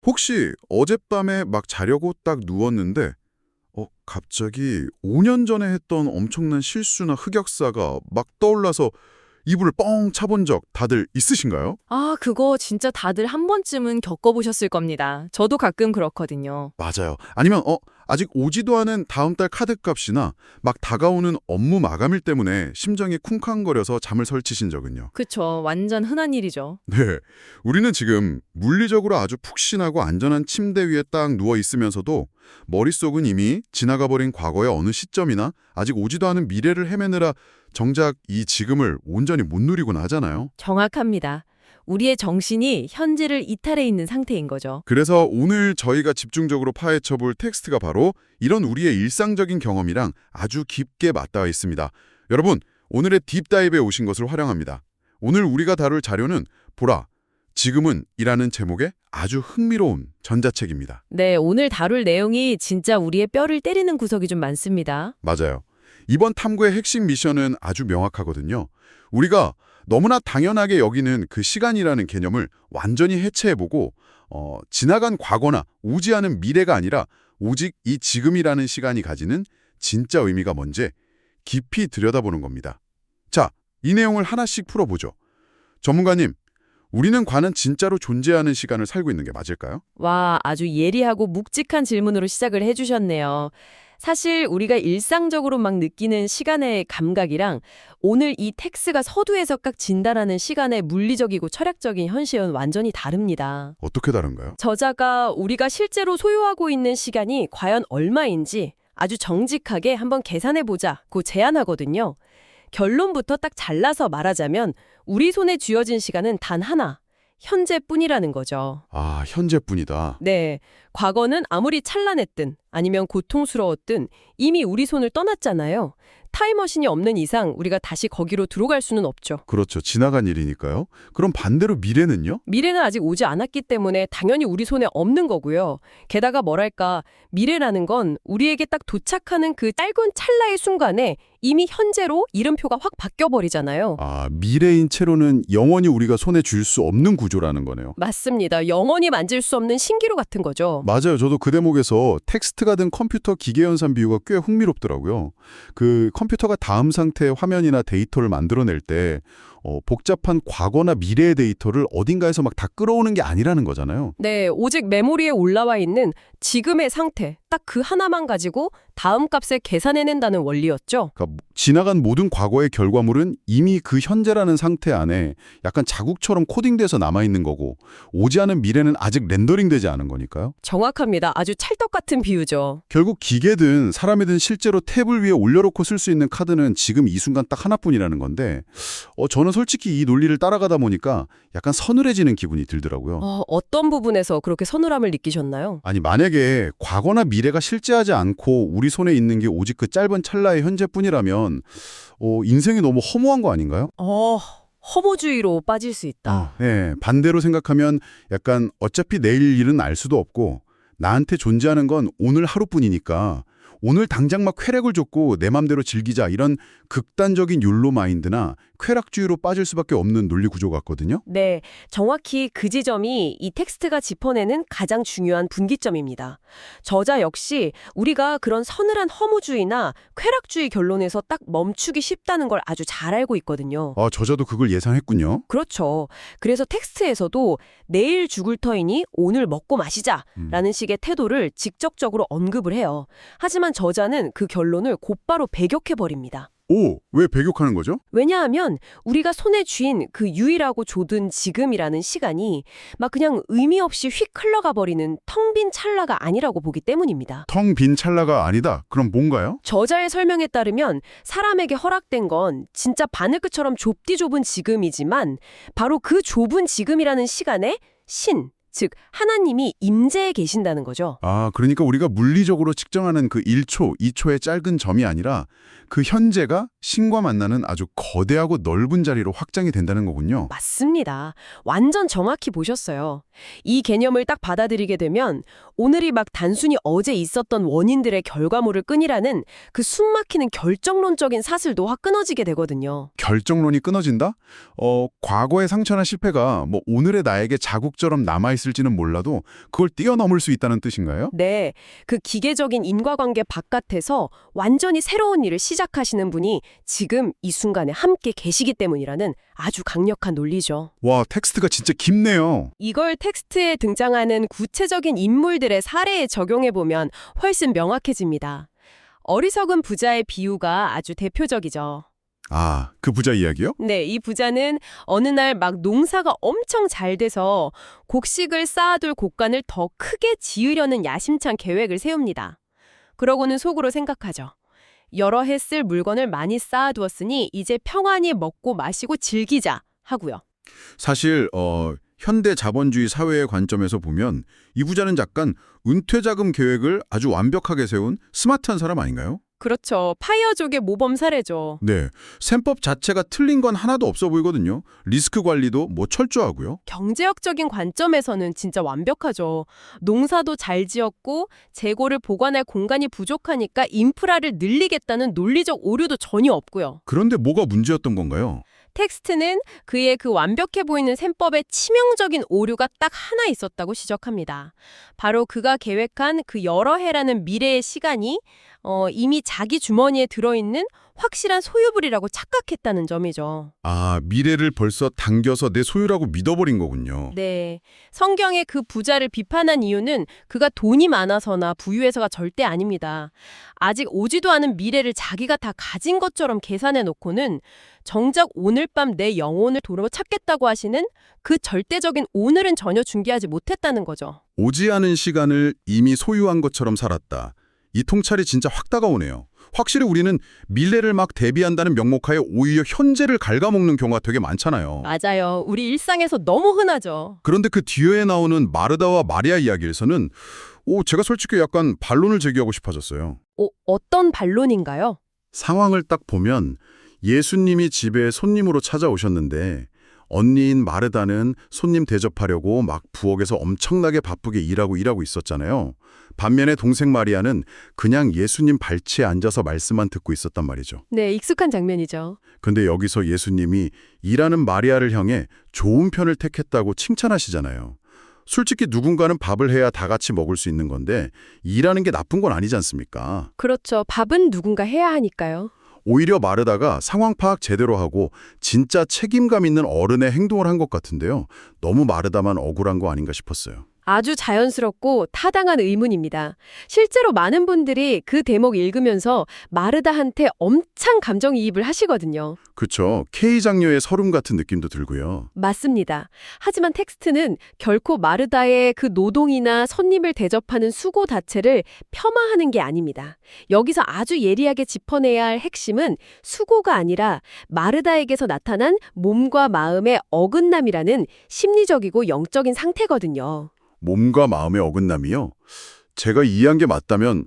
혹시 어젯밤에 막 자려고 딱 누웠는데 갑자기 5년 전에 했던 엄청난 실수나 흑역사가 막 떠올라서 이불을 뻥 차본 적 다들 있으신가요? 아, 그거 진짜 다들 한 번쯤은 겪어보셨을 겁니다. 저도 가끔 그렇거든요. 맞아요. 아니면 아직 오지도 않은 다음 달 카드값이나 막 다가오는 업무 마감일 때문에 심장이 쿵쾅거려서 잠을 설치신 적은요. 그쵸. 완전 흔한 일이죠. 네. 우리는 지금 물리적으로 아주 푹신하고 안전한 침대 위에 딱 누워 있으면서도 머릿속은 이미 지나가 버린 과거의 어느 시점이나 아직 오지도 않은 미래를 헤매느라 정작 이 지금을 온전히 못 누리곤 하잖아요. 정확합니다. 우리의 정신이 현재를 이탈해 있는 상태인 거죠. 그래서 오늘 저희가 집중적으로 파헤쳐 볼 텍스트가 바로 이런 우리의 일상적인 경험이랑 아주 깊게 맞닿아 있습니다. 여러분, 오늘의 딥다이브에 오신 것을 환영합니다. 오늘 우리가 다룰 자료는 보라, 지금은 이라는 제목의 아주 흥미로운 전자책입니다. 네, 오늘 다룰 내용이 진짜 우리의 뼈를 때리는 구석이 좀 많습니다. 맞아요. 이번 탐구의 핵심 미션은 아주 명확하거든요. 우리가 너무나 당연하게 여기는 그 시간이라는 개념을 완전히 해체해보고 지나간 과거나 오지 않은 미래가 아니라 오직 이 지금이라는 시간이 가지는 진짜 의미가 뭔지 깊이 들여다보는 겁니다. 자, 이 내용을 하나씩 풀어보죠. 전문가님, 우리는 과연 진짜로 존재하는 시간을 살고 있는 게 맞을까요? 와, 아주 예리하고 묵직한 질문으로 시작을 해주셨네요. 사실 우리가 일상적으로 막 느끼는 시간의 감각이랑 오늘 이 텍스가 서두에서 깍 진단하는 시간의 물리적이고 철학적인 현실은 완전히 다릅니다. 어떻게 다른가요? 저자가 우리가 실제로 소유하고 있는 시간이 과연 얼마인지 아주 정직하게 한번 계산해보자고 제안하거든요. 결론부터 딱 잘라서 말하자면 우리 손에 쥐어진 시간은 단 하나, 현재뿐이라는 거죠. 아, 현재뿐이다. 네, 과거는 아무리 찬란했든 아니면 고통스러웠든 이미 우리 손을 떠났잖아요. 타임머신이 없는 이상 우리가 다시 거기로 들어갈 수는 없죠. 그렇죠. 지나간 일이니까요. 그럼 반대로 미래는요? 미래는 아직 오지 않았기 때문에 당연히 우리 손에 없는 거고요. 게다가 뭐랄까, 미래라는 건 우리에게 딱 도착하는 그 짧은 찰나의 순간에 이미 현재로 이름표가 확 바뀌어버리잖아요. 아, 미래인 채로는 영원히 우리가 손에 쥘 수 없는 구조라는 거네요. 맞습니다. 영원히 만질 수 없는 신기루 같은 거죠. 맞아요. 저도 그 대목에서 텍스트가 든 컴퓨터 기계연산 비유가 꽤 흥미롭더라고요. 그 컴퓨터가 다음 상태의 화면이나 데이터를 만들어낼 때 복잡한 과거나 미래의 데이터를 어딘가에서 막 다 끌어오는 게 아니라는 거잖아요. 네, 오직 메모리에 올라와 있는 지금의 상태, 딱 그 하나만 가지고 다음 값에 계산해낸다는 원리였죠. 그러니까 지나간 모든 과거의 결과물은 이미 그 현재라는 상태 안에 약간 자국처럼 코딩돼서 남아있는 거고 오지 않은 미래는 아직 렌더링되지 않은 거니까요. 정확합니다. 아주 찰떡 같은 비유죠. 결국 기계든 사람이든 실제로 탭을 위에 올려놓고 쓸 수 있는 카드는 지금 이 순간 딱 하나뿐이라는 건데 저는 솔직히 이 논리를 따라가다 보니까 약간 서늘해지는 기분이 들더라고요. 어떤 부분에서 그렇게 서늘함을 느끼셨나요? 아니 만약에 과거나 미래가 실제하지 않고 우리 손에 있는 게 오직 그 짧은 찰나의 현재뿐이라면 인생이 너무 허무한 거 아닌가요? 허무주의로 빠질 수 있다. 네, 반대로 생각하면 약간 어차피 내일 일은 알 수도 없고 나한테 존재하는 건 오늘 하루뿐이니까 오늘 당장 막 쾌락을 줬고 내 맘대로 즐기자 이런 극단적인 욜로 마인드나 쾌락주의로 빠질 수밖에 없는 논리 구조 같거든요. 네, 정확히 그 지점이 이 텍스트가 짚어내는 가장 중요한 분기점입니다. 저자 역시 우리가 그런 서늘한 허무주의나 쾌락주의 결론에서 딱 멈추기 쉽다는 걸 아주 잘 알고 있거든요. 저자도 그걸 예상했군요. 그렇죠. 그래서 텍스트에서도 내일 죽을 터이니 오늘 먹고 마시자라는 식의 태도를 직접적으로 언급을 해요. 하지만 저자는 그 결론을 곧바로 배격해버립니다. 왜 배격하는 거죠? 왜냐하면 우리가 손에 쥔 그 유일하고 좁은 지금이라는 시간이 막 그냥 의미 없이 휙 흘러가 버리는 텅 빈 찰나가 아니라고 보기 때문입니다. 텅 빈 찰나가 아니다. 그럼 뭔가요? 저자의 설명에 따르면 사람에게 허락된 건 진짜 바늘끝처럼 좁디 좁은 지금이지만 바로 그 좁은 지금이라는 시간에 즉 하나님이 임재해 계신다는 거죠. 그러니까 우리가 물리적으로 측정하는 그 1초, 2초의 짧은 점이 아니라 그 현재가 신과 만나는 아주 거대하고 넓은 자리로 확장이 된다는 거군요. 맞습니다. 완전 정확히 보셨어요. 이 개념을 딱 받아들이게 되면 오늘이 막 단순히 어제 있었던 원인들의 결과물을 끈이라는 그 숨막히는 결정론적인 사슬도 확 끊어지게 되거든요. 결정론이 끊어진다? 과거의 상처나 실패가 뭐 오늘의 나에게 자국처럼 남아있을 있을지는 몰라도 그걸 뛰어넘을 수 있다는 뜻인가요? 네, 그 기계적인 인과관계 바깥에서 완전히 새로운 일을 시작하시는 분이 지금 이 순간에 함께 계시기 때문이라는 아주 강력한 논리죠. 와, 텍스트가 진짜 깊네요. 이걸 텍스트에 등장하는 구체적인 인물들의 사례에 적용해보면 훨씬 명확해집니다. 어리석은 부자의 비유가 아주 대표적이죠. 아, 그 부자 이야기요? 네, 이 부자는 어느 날 막 농사가 엄청 잘 돼서 곡식을 쌓아둘 곡간을 더 크게 지으려는 야심찬 계획을 세웁니다. 그러고는 속으로 생각하죠. 여러 해 쓸 물건을 많이 쌓아두었으니 이제 평안히 먹고 마시고 즐기자 하고요. 사실 현대 자본주의 사회의 관점에서 보면 이 부자는 약간 은퇴자금 계획을 아주 완벽하게 세운 스마트한 사람 아닌가요? 그렇죠. 파이어족의 모범 사례죠. 네, 셈법 자체가 틀린 건 하나도 없어 보이거든요. 리스크 관리도 뭐 철저하고요. 경제학적인 관점에서는 진짜 완벽하죠. 농사도 잘 지었고 재고를 보관할 공간이 부족하니까 인프라를 늘리겠다는 논리적 오류도 전혀 없고요. 그런데 뭐가 문제였던 건가요? 텍스트는 그의 그 완벽해 보이는 셈법에 치명적인 오류가 딱 하나 있었다고 지적합니다. 바로 그가 계획한 그 여러 해라는 미래의 시간이 이미 자기 주머니에 들어있는 확실한 소유물이라고 착각했다는 점이죠. 아, 미래를 벌써 당겨서 내 소유라고 믿어버린 거군요. 네. 성경의 그 부자를 비판한 이유는 그가 돈이 많아서나 부유해서가 절대 아닙니다. 아직 오지도 않은 미래를 자기가 다 가진 것처럼 계산해 놓고는 정작 오늘 밤 내 영혼을 도로 찾겠다고 하시는 그 절대적인 오늘은 전혀 준비하지 못했다는 거죠. 오지 않은 시간을 이미 소유한 것처럼 살았다. 이 통찰이 진짜 확 다가오네요. 확실히 우리는 미래를 막 대비한다는 명목하에 오히려 현재를 갉아먹는 경우가 되게 많잖아요. 맞아요. 우리 일상에서 너무 흔하죠. 그런데 그 뒤에 나오는 마르다와 마리아 이야기에서는 제가 솔직히 약간 반론을 제기하고 싶어졌어요. 어떤 반론인가요? 상황을 딱 보면 예수님이 집에 손님으로 찾아오셨는데 언니인 마르다는 손님 대접하려고 막 부엌에서 엄청나게 바쁘게 일하고 있었잖아요. 반면에 동생 마리아는 그냥 예수님 발치에 앉아서 말씀만 듣고 있었단 말이죠. 네, 익숙한 장면이죠. 근데 여기서 예수님이 일하는 마리아를 향해 좋은 편을 택했다고 칭찬하시잖아요. 솔직히 누군가는 밥을 해야 다 같이 먹을 수 있는 건데 일하는 게 나쁜 건 아니지 않습니까? 그렇죠. 밥은 누군가 해야 하니까요. 오히려 마르다가 상황 파악 제대로 하고 진짜 책임감 있는 어른의 행동을 한 것 같은데요. 너무 마르다만 억울한 거 아닌가 싶었어요. 아주 자연스럽고 타당한 의문입니다. 실제로 많은 분들이 그 대목 읽으면서 마르다한테 엄청 감정이입을 하시거든요. 그쵸. K장녀의 서름 같은 느낌도 들고요. 맞습니다. 하지만 텍스트는 결코 마르다의 그 노동이나 손님을 대접하는 수고 자체를 폄하하는 게 아닙니다. 여기서 아주 예리하게 짚어내야 할 핵심은 수고가 아니라 마르다에게서 나타난 몸과 마음의 어긋남이라는 심리적이고 영적인 상태거든요. 몸과 마음의 어긋남이요. 제가 이해한 게 맞다면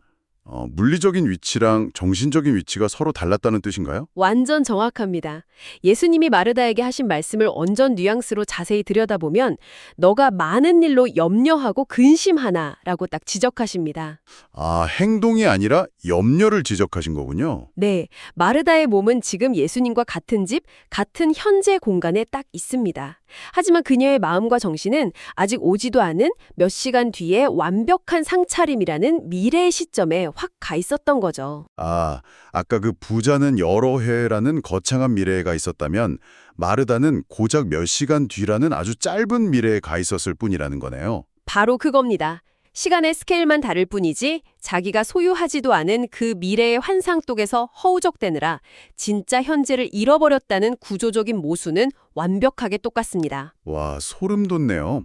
물리적인 위치랑 정신적인 위치가 서로 달랐다는 뜻인가요? 완전 정확합니다. 예수님이 마르다에게 하신 말씀을 온전 뉘앙스로 자세히 들여다보면 너가 많은 일로 염려하고 근심하나라고 딱 지적하십니다. 아, 행동이 아니라 염려를 지적하신 거군요. 네, 마르다의 몸은 지금 예수님과 같은 집, 같은 현재 공간에 딱 있습니다. 하지만 그녀의 마음과 정신은 아직 오지도 않은 몇 시간 뒤에 완벽한 상차림이라는 미래의 시점에 확 가 있었던 거죠. 아, 아까 그 부자는 여러 해라는 거창한 미래가 있었다면 마르다는 고작 몇 시간 뒤라는 아주 짧은 미래에 가 있었을 뿐이라는 거네요. 바로 그겁니다. 시간의 스케일만 다를 뿐이지 자기가 소유하지도 않은 그 미래의 환상독에서 허우적대느라 진짜 현재를 잃어버렸다는 구조적인 모순은 완벽하게 똑같습니다. 와, 소름 돋네요.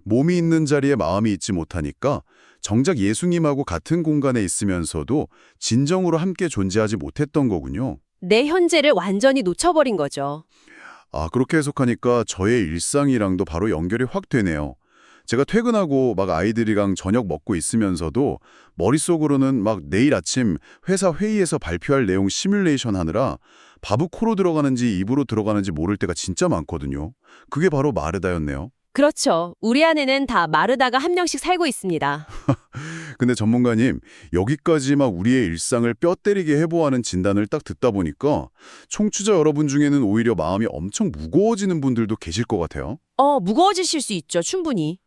몸이 있는 자리에 마음이 있지 못하니까 정작 예수님하고 같은 공간에 있으면서도 진정으로 함께 존재하지 못했던 거군요. 내 현재를 완전히 놓쳐버린 거죠. 아, 그렇게 해석하니까 저의 일상이랑도 바로 연결이 확 되네요. 제가 퇴근하고 막 아이들이랑 저녁 먹고 있으면서도 머릿속으로는 막 내일 아침 회사 회의에서 발표할 내용 시뮬레이션 하느라 밥이 코로 들어가는지 입으로 들어가는지 모를 때가 진짜 많거든요. 그게 바로 마르다였네요. 그렇죠. 우리 안에는 다 마르다가 한 명씩 살고 있습니다. 근데 전문가님, 여기까지 막 우리의 일상을 뼈 때리게 해보하는 진단을 딱 듣다 보니까 청취자 여러분 중에는 오히려 마음이 엄청 무거워지는 분들도 계실 것 같아요. 무거워지실 수 있죠. 충분히.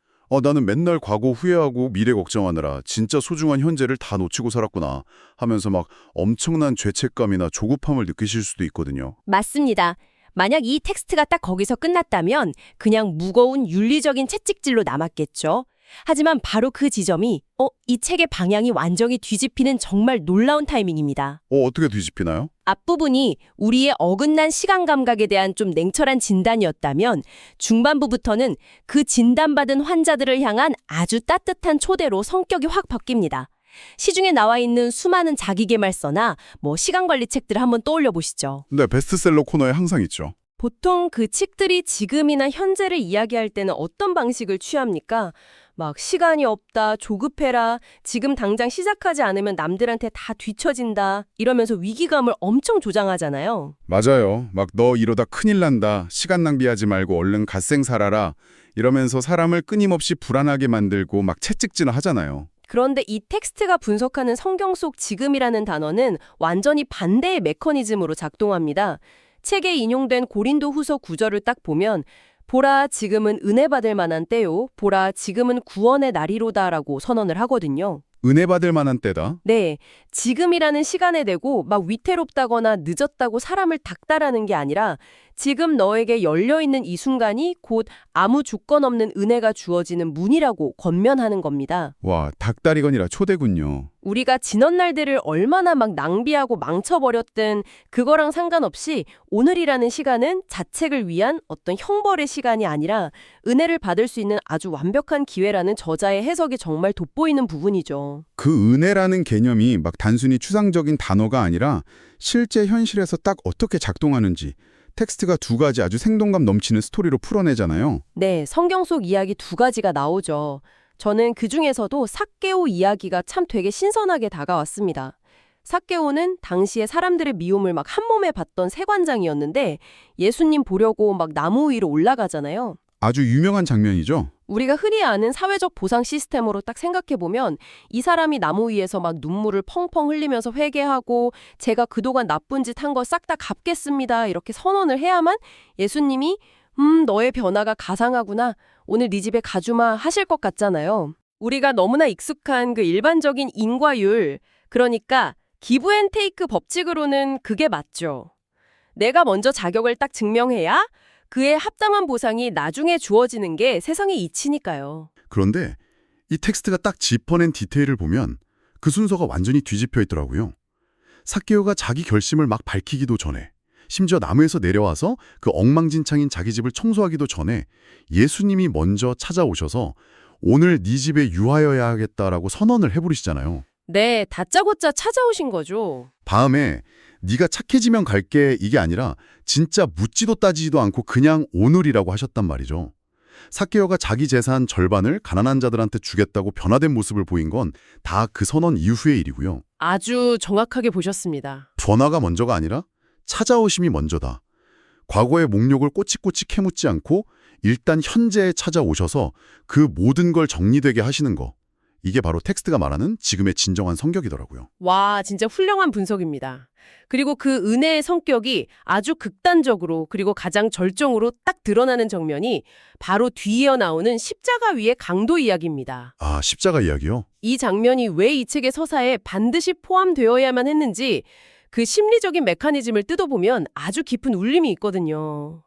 나는 맨날 과거 후회하고 미래 걱정하느라 진짜 소중한 현재를 다 놓치고 살았구나 하면서 막 엄청난 죄책감이나 조급함을 느끼실 수도 있거든요. 맞습니다. 만약 이 텍스트가 딱 거기서 끝났다면 그냥 무거운 윤리적인 채찍질로 남았겠죠. 하지만 바로 그 지점이 이 책의 방향이 완전히 뒤집히는 정말 놀라운 타이밍입니다. 어떻게 뒤집히나요? 앞부분이 우리의 어긋난 시간 감각에 대한 좀 냉철한 진단이었다면 중반부부터는 그 진단받은 환자들을 향한 아주 따뜻한 초대로 성격이 확 바뀝니다. 시중에 나와 있는 수많은 자기계발서나 시간관리 책들을 한번 떠올려 보시죠. 네, 베스트셀러 코너에 항상 있죠. 보통 그 책들이 지금이나 현재를 이야기할 때는 어떤 방식을 취합니까? 막 시간이 없다, 조급해라, 지금 당장 시작하지 않으면 남들한테 다 뒤처진다 이러면서 위기감을 엄청 조장하잖아요. 맞아요. 막 너 이러다 큰일 난다. 시간 낭비하지 말고 얼른 갓생 살아라. 이러면서 사람을 끊임없이 불안하게 만들고 막 채찍질을 하잖아요. 그런데 이 텍스트가 분석하는 성경 속 지금이라는 단어는 완전히 반대의 메커니즘으로 작동합니다. 책에 인용된 고린도 후서 9절을 딱 보면 보라 지금은 은혜 받을 만한 때요. 보라 지금은 구원의 날이로다라고 선언을 하거든요. 은혜 받을 만한 때다. 네, 지금이라는 시간에 대고 막 위태롭다거나 늦었다고 사람을 닥달하는 게 아니라 지금 너에게 열려있는 이 순간이 곧 아무 조건 없는 은혜가 주어지는 문이라고 권면하는 겁니다. 와, 닭다리건이라 초대군요. 우리가 지난 날들을 얼마나 막 낭비하고 망쳐버렸든 그거랑 상관없이 오늘이라는 시간은 자책을 위한 어떤 형벌의 시간이 아니라 은혜를 받을 수 있는 아주 완벽한 기회라는 저자의 해석이 정말 돋보이는 부분이죠. 그 은혜라는 개념이 막 단순히 추상적인 단어가 아니라 실제 현실에서 딱 어떻게 작동하는지 텍스트가 두 가지 아주 생동감 넘치는 스토리로 풀어내잖아요. 네, 성경 속 이야기 두 가지가 나오죠. 저는 그중에서도 삭개오 이야기가 참 되게 신선하게 다가왔습니다. 삭개오는 당시에 사람들의 미움을 막 한몸에 받던 세관장이었는데 예수님 보려고 막 나무 위로 올라가잖아요. 아주 유명한 장면이죠. 우리가 흔히 아는 사회적 보상 시스템으로 딱 생각해보면 이 사람이 나무 위에서 막 눈물을 펑펑 흘리면서 회개하고 제가 그동안 나쁜 짓 한 거 싹 다 갚겠습니다. 이렇게 선언을 해야만 예수님이 너의 변화가 가상하구나. 오늘 네 집에 가주마 하실 것 같잖아요. 우리가 너무나 익숙한 그 일반적인 인과율, 그러니까 기브앤테이크 법칙으로는 그게 맞죠. 내가 먼저 자격을 딱 증명해야 그에 합당한 보상이 나중에 주어지는 게 세상의 이치니까요. 그런데 이 텍스트가 딱 짚어낸 디테일을 보면 그 순서가 완전히 뒤집혀 있더라고요. 삭개오가 자기 결심을 막 밝히기도 전에, 심지어 나무에서 내려와서 그 엉망진창인 자기 집을 청소하기도 전에 예수님이 먼저 찾아오셔서 오늘 네 집에 유하여야 하겠다라고 선언을 해버리시잖아요. 네, 다짜고짜 찾아오신 거죠. 다음에 네가 착해지면 갈게 이게 아니라 진짜 묻지도 따지지도 않고 그냥 오늘이라고 하셨단 말이죠. 삭개오가 자기 재산 절반을 가난한 자들한테 주겠다고 변화된 모습을 보인 건 다 그 선언 이후의 일이고요. 아주 정확하게 보셨습니다. 변화가 먼저가 아니라 찾아오심이 먼저다. 과거의 목욕을 꼬치꼬치 캐묻지 않고 일단 현재에 찾아오셔서 그 모든 걸 정리되게 하시는 거. 이게 바로 텍스트가 말하는 지금의 진정한 성격이더라고요. 와, 진짜 훌륭한 분석입니다. 그리고 그 은혜의 성격이 아주 극단적으로 그리고 가장 절정으로 딱 드러나는 정면이 바로 뒤이어 나오는 십자가 위의 강도 이야기입니다. 아, 십자가 이야기요? 이 장면이 왜 이 책의 서사에 반드시 포함되어야만 했는지 그 심리적인 메커니즘을 뜯어보면 아주 깊은 울림이 있거든요.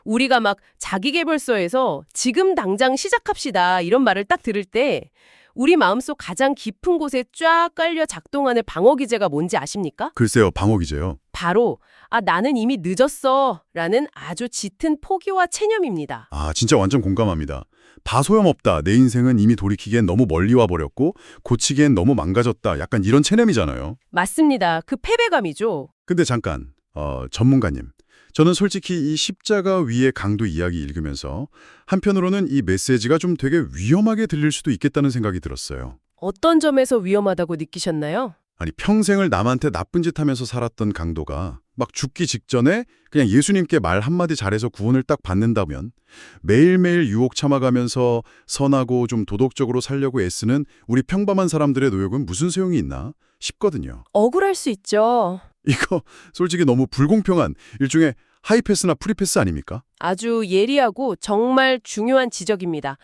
우리가 막 자기계발서에서 지금 당장 시작합시다 이런 말을 딱 들을 때 우리 마음속 가장 깊은 곳에 쫙 깔려 작동하는 방어기제가 뭔지 아십니까? 글쎄요, 방어기제요. 바로 나는 이미 늦었어 라는 아주 짙은 포기와 체념입니다. 아, 진짜 완전 공감합니다. 다 소용없다. 내 인생은 이미 돌이키기엔 너무 멀리 와버렸고 고치기엔 너무 망가졌다. 약간 이런 체념이잖아요. 맞습니다. 그 패배감이죠. 근데 잠깐, 전문가님. 저는 솔직히 이 십자가 위의 강도 이야기 읽으면서 한편으로는 이 메시지가 좀 되게 위험하게 들릴 수도 있겠다는 생각이 들었어요. 어떤 점에서 위험하다고 느끼셨나요? 아니, 평생을 남한테 나쁜 짓 하면서 살았던 강도가 막 죽기 직전에 그냥 예수님께 말 한마디 잘해서 구원을 딱 받는다면 매일매일 유혹 참아가면서 선하고 좀 도덕적으로 살려고 애쓰는 우리 평범한 사람들의 노력은 무슨 소용이 있나 싶거든요. 억울할 수 있죠. 이거 솔직히 너무 불공평한 일종의 하이패스나 프리패스 아닙니까? 아주 예리하고 정말 중요한 지적입니다.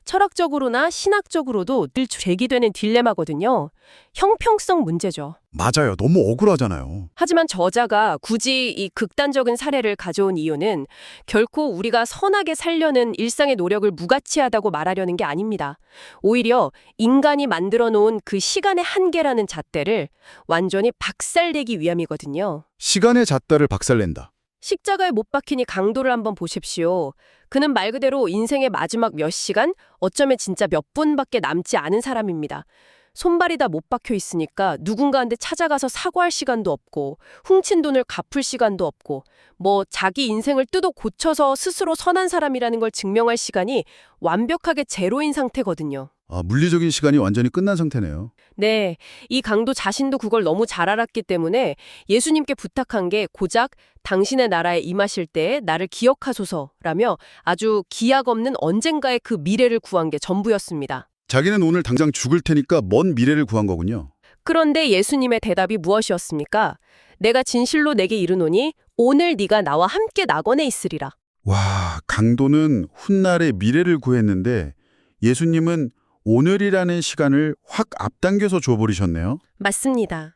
철학적으로나 신학적으로도 늘 제기되는 딜레마거든요. 형평성 문제죠. 맞아요. 너무 억울하잖아요. 하지만 저자가 굳이 이 극단적인 사례를 가져온 이유는 결코 우리가 선하게 살려는 일상의 노력을 무가치하다고 말하려는 게 아닙니다. 오히려 인간이 만들어 놓은 그 시간의 한계라는 잣대를 완전히 박살내기 위함이거든요. 시간의 잣대를 박살낸다. 십자가에 못 박히니 강도를 한번 보십시오. 그는 말 그대로 인생의 마지막 몇 시간, 어쩌면 진짜 몇 분밖에 남지 않은 사람입니다. 손발이 다 못 박혀 있으니까 누군가한테 찾아가서 사과할 시간도 없고 훔친 돈을 갚을 시간도 없고 뭐 자기 인생을 뜯어 고쳐서 스스로 선한 사람이라는 걸 증명할 시간이 완벽하게 제로인 상태거든요. 물리적인 시간이 완전히 끝난 상태네요. 네, 이 강도 자신도 그걸 너무 잘 알았기 때문에 예수님께 부탁한 게 고작 당신의 나라에 임하실 때에 나를 기억하소서라며 아주 기약 없는 언젠가의 그 미래를 구한 게 전부였습니다. 자기는 오늘 당장 죽을 테니까 먼 미래를 구한 거군요. 그런데 예수님의 대답이 무엇이었습니까? 내가 진실로 내게 이르노니 오늘 네가 나와 함께 낙원에 있으리라. 와, 강도는 훗날의 미래를 구했는데 예수님은 오늘이라는 시간을 확 앞당겨서 줘버리셨네요. 맞습니다.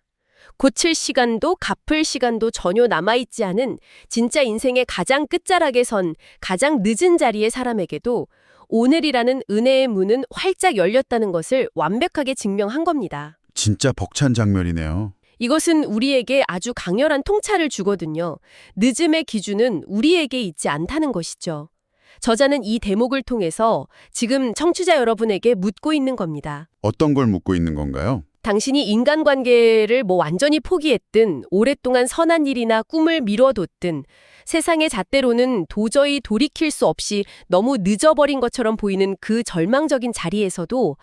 고칠 시간도 갚을 시간도 전혀 남아있지 않은 진짜 인생의 가장 끝자락에 선 가장 늦은 자리의 사람에게도 오늘이라는 은혜의 문은 활짝 열렸다는 것을 완벽하게 증명한 겁니다. 진짜 벅찬 장면이네요. 이것은 우리에게 아주 강렬한 통찰을 주거든요. 늦음의 기준은 우리에게 있지 않다는 것이죠. 저자는 이 대목을 통해서 지금 청취자 여러분에게 묻고 있는 겁니다. 어떤 걸 묻고 있는 건가요? 당신이 인간관계를 완전히 포기했든 오랫동안 선한 일이나 꿈을 미뤄뒀든 세상의 잣대로는 도저히 돌이킬 수 없이 너무 늦어버린 것처럼 보이는 그 절망적인 자리에서도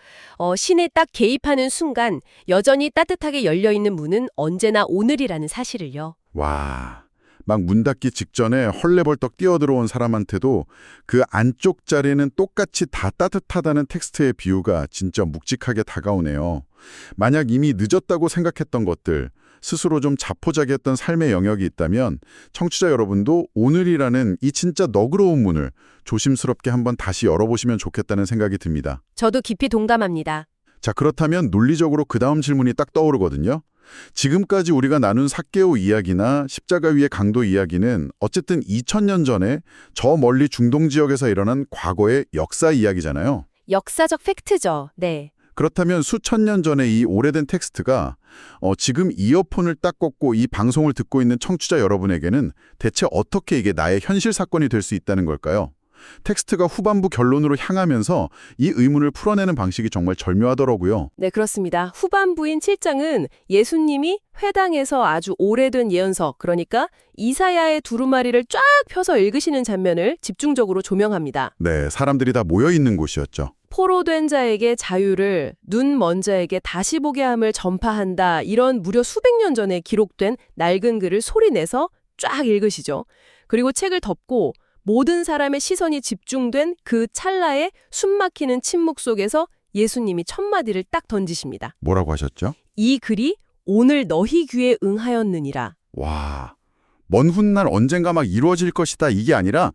신에 딱 개입하는 순간 여전히 따뜻하게 열려있는 문은 언제나 오늘이라는 사실을요. 와, 막 문 닫기 직전에 헐레벌떡 뛰어들어온 사람한테도 그 안쪽 자리는 똑같이 다 따뜻하다는 텍스트의 비유가 진짜 묵직하게 다가오네요. 만약 이미 늦었다고 생각했던 것들, 스스로 좀 자포자기했던 삶의 영역이 있다면 청취자 여러분도 오늘이라는 이 진짜 너그러운 문을 조심스럽게 한번 다시 열어보시면 좋겠다는 생각이 듭니다. 저도 깊이 동감합니다. 자, 그렇다면 논리적으로 그 다음 질문이 딱 떠오르거든요. 지금까지 우리가 나눈 삭개오 이야기나 십자가 위의 강도 이야기는 어쨌든 2000년 전에 저 멀리 중동 지역에서 일어난 과거의 역사 이야기잖아요. 역사적 팩트죠. 네. 그렇다면 수천 년 전에 이 오래된 텍스트가 지금 이어폰을 딱 꽂고 이 방송을 듣고 있는 청취자 여러분에게는 대체 어떻게 이게 나의 현실 사건이 될 수 있다는 걸까요? 텍스트가 후반부 결론으로 향하면서 이 의문을 풀어내는 방식이 정말 절묘하더라고요. 네, 그렇습니다. 후반부인 7장은 예수님이 회당에서 아주 오래된 예언서, 그러니까 이사야의 두루마리를 쫙 펴서 읽으시는 장면을 집중적으로 조명합니다. 네, 사람들이 다 모여있는 곳이었죠. 포로된 자에게 자유를, 눈 먼 자에게 다시 보게 함을 전파한다. 이런 무려 수백 년 전에 기록된 낡은 글을 소리내서 쫙 읽으시죠. 그리고 책을 덮고 모든 사람의 시선이 집중된 그 찰나에 숨막히는 침묵 속에서 예수님이 첫 마디를 딱 던지십니다. 뭐라고 하셨죠? 이 글이 오늘 너희 귀에 응하였느니라. 와, 먼 훗날 언젠가 막 이루어질 것이다 이게 아니라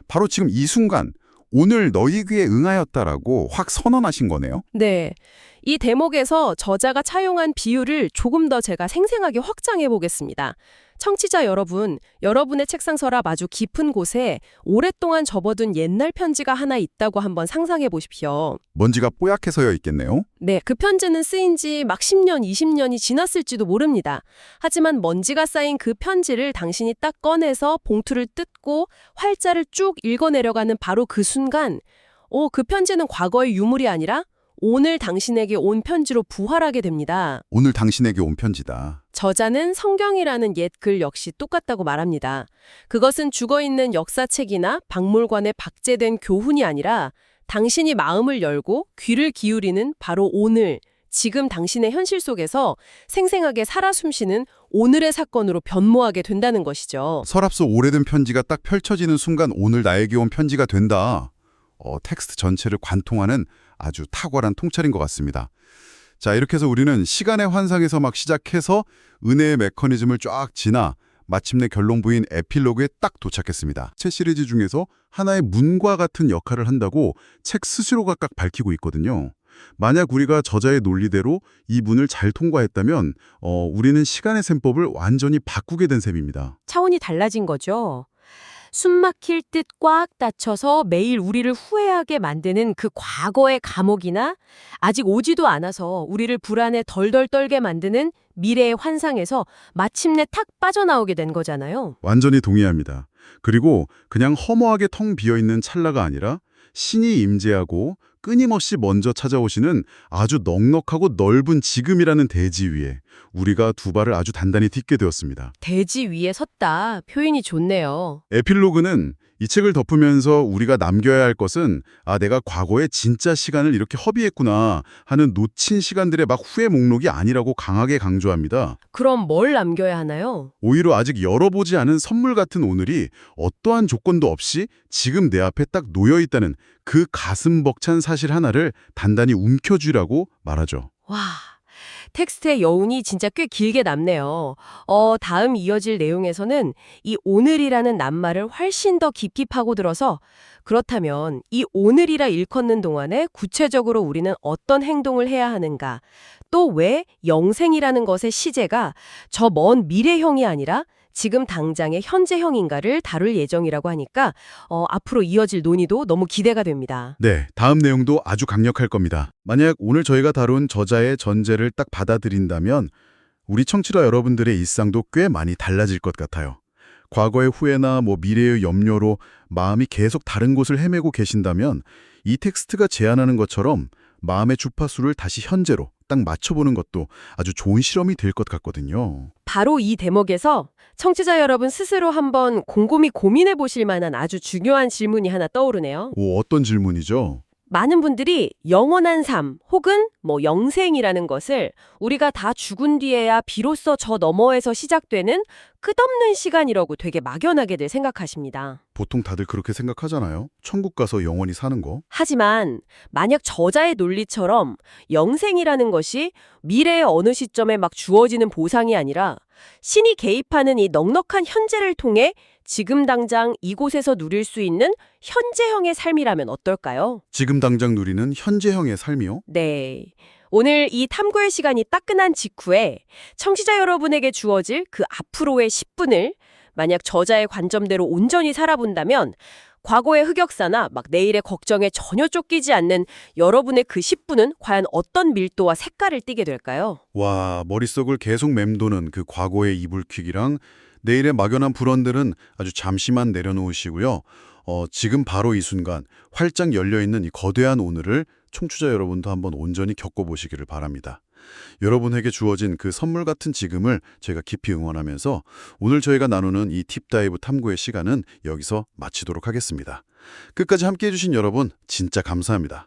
바로 지금 이 순간 오늘 너희 귀에 응하였다라고 확 선언하신 거네요. 네. 이 대목에서 저자가 차용한 비유를 조금 더 제가 생생하게 확장해 보겠습니다. 청취자 여러분, 여러분의 책상 서랍 아주 깊은 곳에 오랫동안 접어둔 옛날 편지가 하나 있다고 한번 상상해 보십시오. 먼지가 뽀얗게 서여 있겠네요. 네, 그 편지는 쓰인 지 막 10년, 20년이 지났을지도 모릅니다. 하지만 먼지가 쌓인 그 편지를 당신이 딱 꺼내서 봉투를 뜯고 활자를 쭉 읽어내려가는 바로 그 순간, 그 편지는 과거의 유물이 아니라 오늘 당신에게 온 편지로 부활하게 됩니다. 오늘 당신에게 온 편지다. 저자는 성경이라는 옛 글 역시 똑같다고 말합니다. 그것은 죽어있는 역사책이나 박물관에 박제된 교훈이 아니라 당신이 마음을 열고 귀를 기울이는 바로 오늘, 지금 당신의 현실 속에서 생생하게 살아 숨쉬는 오늘의 사건으로 변모하게 된다는 것이죠. 서랍 속 오래된 편지가 딱 펼쳐지는 순간 오늘 나에게 온 편지가 된다. 텍스트 전체를 관통하는 아주 탁월한 통찰인 것 같습니다. 자, 이렇게 해서 우리는 시간의 환상에서 막 시작해서 은혜의 메커니즘을 쫙 지나 마침내 결론부인 에필로그에 딱 도착했습니다. 책 시리즈 중에서 하나의 문과 같은 역할을 한다고 책 스스로가 딱 밝히고 있거든요. 만약 우리가 저자의 논리대로 이 문을 잘 통과했다면 우리는 시간의 셈법을 완전히 바꾸게 된 셈입니다. 차원이 달라진 거죠. 숨 막힐 듯 꽉 닫혀서 매일 우리를 후회하게 만드는 그 과거의 감옥이나 아직 오지도 않아서 우리를 불안에 덜덜 떨게 만드는 미래의 환상에서 마침내 탁 빠져나오게 된 거잖아요. 완전히 동의합니다. 그리고 그냥 허무하게 텅 비어있는 찰나가 아니라 신이 임재하고 끊임없이 먼저 찾아오시는 아주 넉넉하고 넓은 지금이라는 대지 위에 우리가 두 발을 아주 단단히 딛게 되었습니다. 대지 위에 섰다. 표현이 좋네요. 에필로그는 이 책을 덮으면서 우리가 남겨야 할 것은 내가 과거에 진짜 시간을 이렇게 허비했구나 하는 놓친 시간들의 막 후회 목록이 아니라고 강하게 강조합니다. 그럼 뭘 남겨야 하나요? 오히려 아직 열어보지 않은 선물 같은 오늘이 어떠한 조건도 없이 지금 내 앞에 딱 놓여 있다는 그 가슴 벅찬 사실 하나를 단단히 움켜쥐라고 말하죠. 와, 텍스트의 여운이 진짜 꽤 길게 남네요. 다음 이어질 내용에서는 이 오늘이라는 낱말을 훨씬 더 깊이 파고들어서 그렇다면 이 오늘이라 일컫는 동안에 구체적으로 우리는 어떤 행동을 해야 하는가, 또 왜 영생이라는 것의 시제가 저 먼 미래형이 아니라 지금 당장의 현재형인가를 다룰 예정이라고 하니까 앞으로 이어질 논의도 너무 기대가 됩니다. 네, 다음 내용도 아주 강력할 겁니다. 만약 오늘 저희가 다룬 저자의 전제를 딱 받아들인다면 우리 청취자 여러분들의 일상도 꽤 많이 달라질 것 같아요. 과거의 후회나 미래의 염려로 마음이 계속 다른 곳을 헤매고 계신다면 이 텍스트가 제안하는 것처럼 마음의 주파수를 다시 현재로 딱 맞춰보는 것도 아주 좋은 실험이 될 것 같거든요. 바로 이 대목에서 청취자 여러분 스스로 한번 곰곰이 고민해 보실 만한 아주 중요한 질문이 하나 떠오르네요. 어떤 질문이죠? 많은 분들이 영원한 삶 혹은 영생이라는 것을 우리가 다 죽은 뒤에야 비로소 저 너머에서 시작되는 끝없는 시간이라고 되게 막연하게들 생각하십니다. 보통 다들 그렇게 생각하잖아요. 천국 가서 영원히 사는 거. 하지만 만약 저자의 논리처럼 영생이라는 것이 미래의 어느 시점에 막 주어지는 보상이 아니라 신이 개입하는 이 넉넉한 현재를 통해 지금 당장 이곳에서 누릴 수 있는 현재형의 삶이라면 어떨까요? 지금 당장 누리는 현재형의 삶이요? 네. 오늘 이 탐구의 시간이 딱 끝난 직후에 청취자 여러분에게 주어질 그 앞으로의 10분을 만약 저자의 관점대로 온전히 살아본다면 과거의 흑역사나 내일의 걱정에 전혀 쫓기지 않는 여러분의 그 10분은 과연 어떤 밀도와 색깔을 띠게 될까요? 와, 머릿속을 계속 맴도는 그 과거의 이불킥이랑 내일의 막연한 불안들은 아주 잠시만 내려놓으시고요. 지금 바로 이 순간 활짝 열려있는 이 거대한 오늘을 청취자 여러분도 한번 온전히 겪어보시기를 바랍니다. 여러분에게 주어진 그 선물 같은 지금을 저희가 깊이 응원하면서 오늘 저희가 나누는 이 팁다이브 탐구의 시간은 여기서 마치도록 하겠습니다. 끝까지 함께해 주신 여러분 진짜 감사합니다.